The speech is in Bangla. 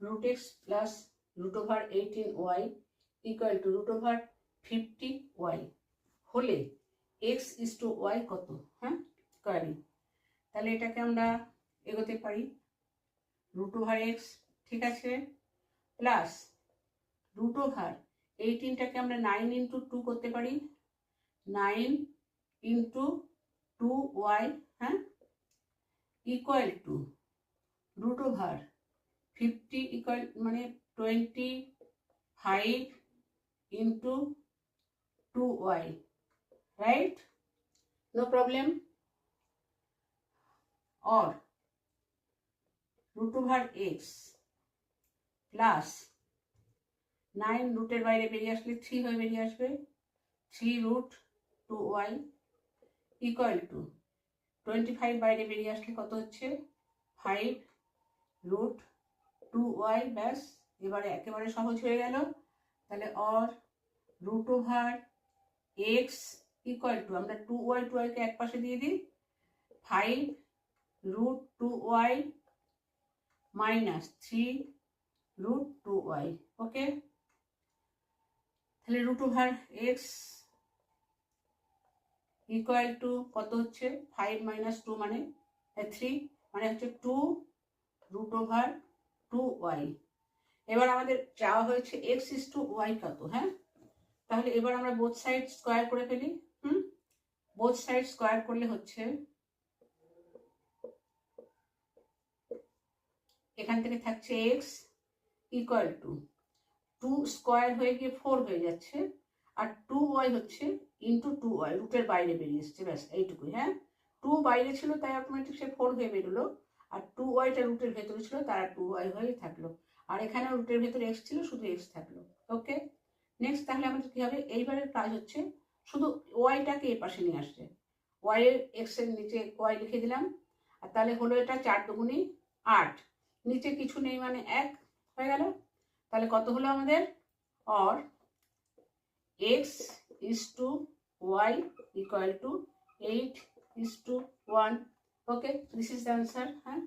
root x plus root over 18y equal to root over 50y হলে x is to y কত? হ্যাঁ, স্কোয়ারিং। তাহলে এটাকে আমরা এগোতে পারি root over x, ঠিক আছে, প্লাস root over 18টাকে আমরা 9 into 2 করতে পারি, 9 into 2y, হ্যাঁ, equal to root over 50 equal মানে 25 into 2y, right? No problem. Or root over x plus 9 রুটের বাইরে বেরিয়ে আসলে 3 হয়ে বেরিয়ে আসবে, 3 root 2y ইকুয়াল টু 25 বাইরে বেরিয়ে আসলে কত হচ্ছে 5 root 2y। ব্যাস, এবারে একেবারে সহজ হয়ে গেল। তাহলে or root over x equal to আমরা 2y কে এক পাশে দিয়ে দিই, 5 root 2y minus 3 root 2y। ওকে, তাহলে root over x equal to কত হচ্ছে 5 minus 2 মানে 3 মানে হচ্ছে 2 root over 2y। এবার আমাদের চাওয়া হয়েছে x is to y কত। হ্যাঁ, তাহলে এবার আমরা বোথ সাইড স্কোয়ার করে ফেলি। বোথ সাইড স্কোয়ার করলে হচ্ছে এখান থেকে থাকছে x ইকুয়াল টু 2 স্কোয়ার হয়ে গিয়ে 4 হয়ে যাচ্ছে, আর 2y হচ্ছে ইন্টু 2y, রুটের বাইরে বেরিয়ে এসছে, ব্যাস এইটুকুই। হ্যাঁ, 2 বাইরে ছিল তাই অটোমেটিক সে 4 হয়ে বেরোলো, আর 2yটা রুটের ভেতরে ছিল তারা 2y হয়ে থাকলো, আর এখানে রুটের ভেতরে x ছিল, শুধু x থাকলো। ওকে, নেক্সট তাহলে আমাদের কি হবে, এইবারের কাজ হচ্ছে শুধু ওয়াইটাকে এ পাশে নিয়ে আসছে, ওয়াই এর এক্স এর নিচে ওয়াই লিখে দিলাম, আর তাহলে হলো এটা 4 দুগুণী 8, নিচে কিছু নেই মানে 1 হয়ে গেল। তাহলে কত হলো আমাদের, or x is to y equal to 8 is to 1। Okay, this is the answer. হ্যাঁ।